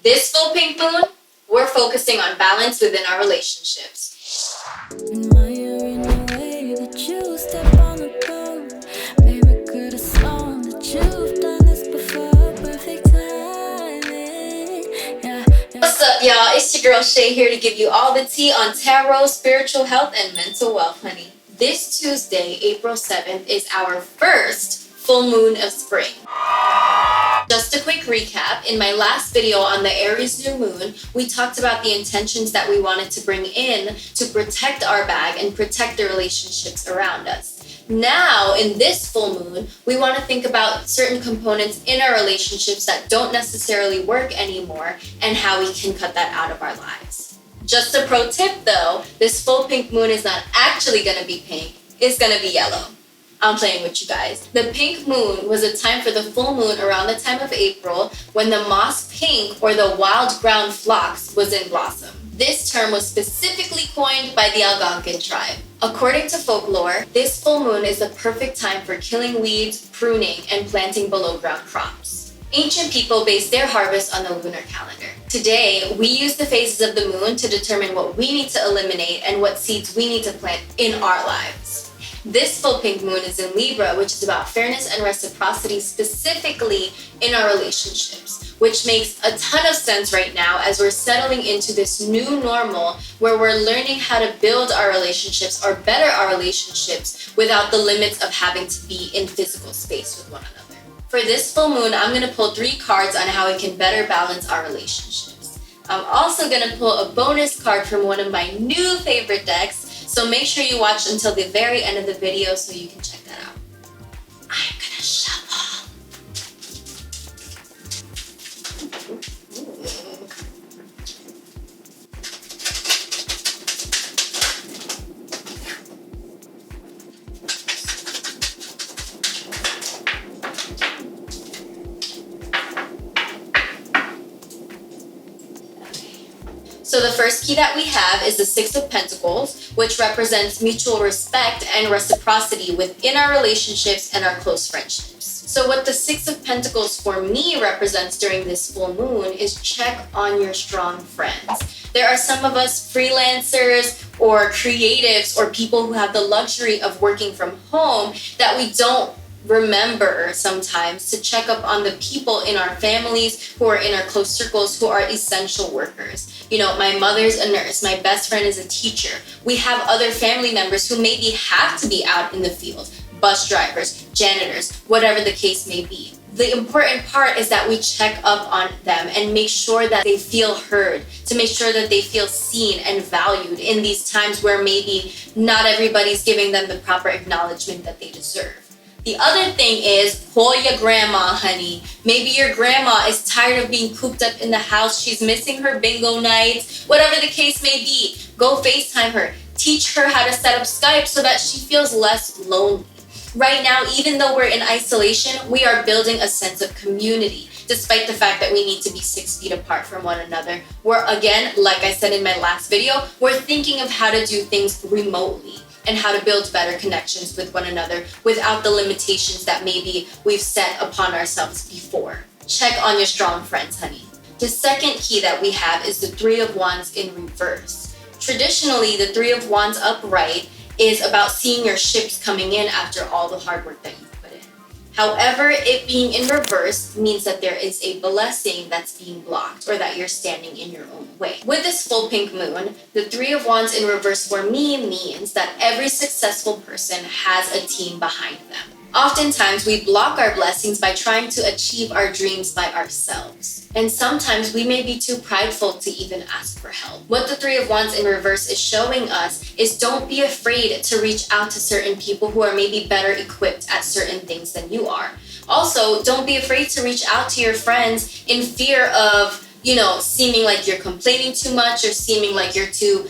This full pink moon, we're focusing on balance within our relationships. What's up, y'all? It's your girl Shai here to give you all the tea on tarot, spiritual health, and mental wealth, honey. This Tuesday, April 7th, is our first full moon of spring. Just a quick recap, in my last video on the Aries new moon, we talked about the intentions that we wanted to bring in to protect our bag and protect the relationships around us. Now, in this full moon, we want to think about certain components in our relationships that don't necessarily work anymore and how we can cut that out of our lives. Just a pro tip though, this full pink moon is not actually going to be pink, it's going to be yellow. I'm playing with you guys. The pink moon was a time for the full moon around the time of April when the moss pink or the wild ground phlox was in blossom. This term was specifically coined by the Algonquin tribe. According to folklore, this full moon is the perfect time for killing weeds, pruning, and planting below ground crops. Ancient people based their harvest on the lunar calendar. Today, we use the phases of the moon to determine what we need to eliminate and what seeds we need to plant in our lives. This full pink moon is in Libra, which is about fairness and reciprocity specifically in our relationships, which makes a ton of sense right now as we're settling into this new normal where we're learning how to build our relationships or better our relationships without the limits of having to be in physical space with one another. For this full moon, I'm going to pull 3 cards on how we can better balance our relationships. I'm also going to pull a bonus card from one of my new favorite decks, so make sure you watch until the very end of the video so you can check that out. I'm gonna shuffle. So the first key that we have is the 6 of Pentacles, which represents mutual respect and reciprocity within our relationships and our close friendships. So what the 6 of Pentacles for me represents during this full moon is check on your strong friends. There are some of us freelancers or creatives or people who have the luxury of working from home that we don't remember sometimes to check up on the people in our families who are in our close circles who are essential workers. You know, my mother's a nurse, my best friend is a teacher. We have other family members who maybe have to be out in the field, bus drivers, janitors, whatever the case may be. The important part is that we check up on them and make sure that they feel heard, to make sure that they feel seen and valued in these times where maybe not everybody's giving them the proper acknowledgement that they deserve. The other thing is, call your grandma, honey. Maybe your grandma is tired of being cooped up in the house. She's missing her bingo nights, whatever the case may be. Go FaceTime her. Teach her how to set up Skype so that she feels less lonely. Right now, even though we're in isolation, we are building a sense of community, despite the fact that we need to be 6 feet apart from one another. We're, again, like I said in my last video, we're thinking of how to do things remotely and how to build better connections with one another without the limitations that maybe we've set upon ourselves before. Check on your strong friends, honey. The second key that we have is the 3 of Wands in reverse. Traditionally, the 3 of Wands upright is about seeing your ships coming in after all the hard work that you've put in. However, it being in reverse means that there is a blessing that's being blocked or that you're standing in your own way. With this full pink moon, the 3 of Wands in reverse for me means that every successful person has a team behind them. Oftentimes, we block our blessings by trying to achieve our dreams by ourselves. And sometimes we may be too prideful to even ask for help. What the 3 of Wands in reverse is showing us is don't be afraid to reach out to certain people who are maybe better equipped at certain things than you are. Also, don't be afraid to reach out to your friends in fear of, seeming like you're complaining too much or seeming like you're too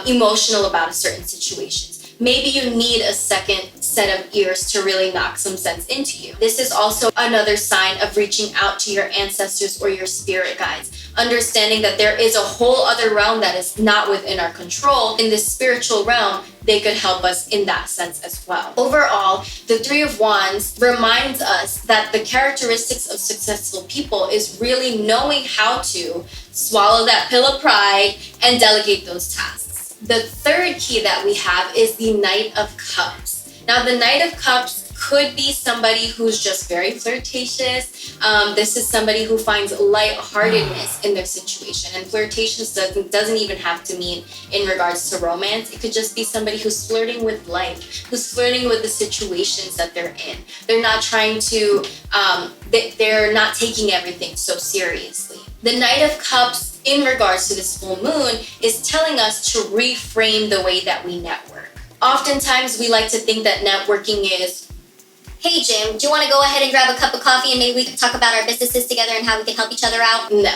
emotional about a certain situation. maybe you need a second set of ears to really knock some sense into you. This is also another sign of reaching out to your ancestors or your spirit guides, understanding that there is a whole other realm that is not within our control. In this spiritual realm, they could help us in that sense as well. Overall, the Three of Wands reminds us that the characteristics of successful people is really knowing how to swallow that pill of pride and delegate those tasks. The third key that we have is the Knight of Cups. Now, the Knight of Cups could be somebody who's just very flirtatious. This is somebody who finds lightheartedness in their situation. And flirtatious doesn't even have to mean in regards to romance. It could just be somebody who's flirting with life, who's flirting with the situations that they're in. They're not trying to, they're not taking everything so seriously. The Knight of Cups, in regards to this full moon, is telling us to reframe the way that we network. Oftentimes, we like to think that networking is, hey Jim, do you want to go ahead and grab a cup of coffee and maybe we can talk about our businesses together and how we can help each other out? No.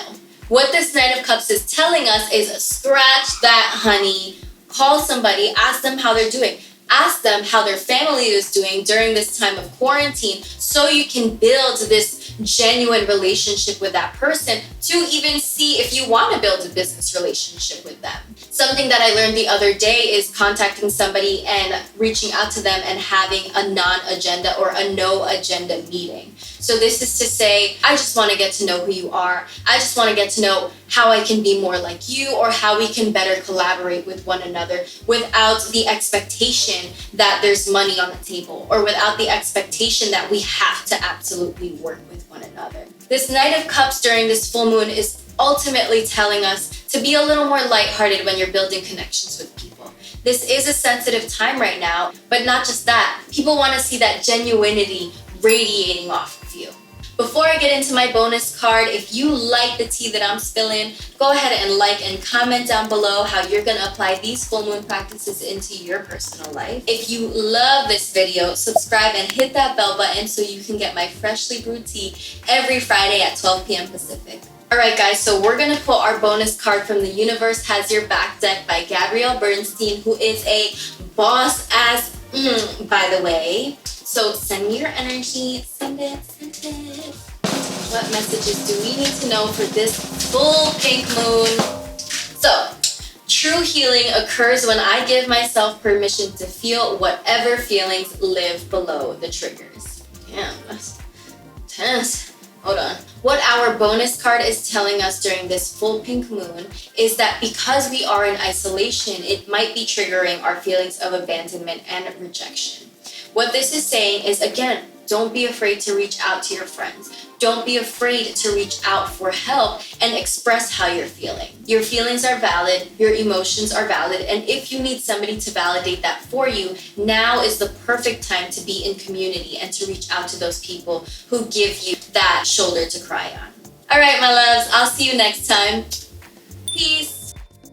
What this Knight of Cups is telling us is scratch that, honey. Call somebody, ask them how they're doing. Ask them how their family is doing during this time of quarantine so you can build this genuine relationship with that person to even see if you want to build a business relationship with them. Something that I learned the other day is contacting somebody and reaching out to them and having a non-agenda or a no-agenda meeting. So this is to say, I just want to get to know who you are. I just want to get to know how I can be more like you or how we can better collaborate with one another without the expectation that there's money on the table or without the expectation that we have to absolutely work with one another. This Knight of Cups during this full moon is ultimately telling us to be a little more lighthearted when you're building connections with people. This is a sensitive time right now, but not just that. People want to see that genuinity radiating off of you. Before I get into my bonus card, if you like the tea that I'm spilling, go ahead and like and comment down below how you're going to apply these full moon practices into your personal life. If you love this video, subscribe and hit that bell button so you can get my freshly brewed tea every Friday at 12 p.m. Pacific. Alright guys, so we're going to pull our bonus card from the Universe Has Your Back deck by Gabrielle Bernstein, who is a boss-ass, by the way. So send me your energy, send it. What messages do we need to know for this full pink moon? So, true healing occurs when I give myself permission to feel whatever feelings live below the triggers. Damn, that's tense. Hold on. What our bonus card is telling us during this full pink moon is that because we are in isolation, it might be triggering our feelings of abandonment and rejection. What this is saying is, again, don't be afraid to reach out to your friends. Don't be afraid to reach out for help and express how you're feeling. Your feelings are valid, your emotions are valid, and if you need somebody to validate that for you, now is the perfect time to be in community and to reach out to those people who give you that shoulder to cry on. All right, my loves, I'll see you next time.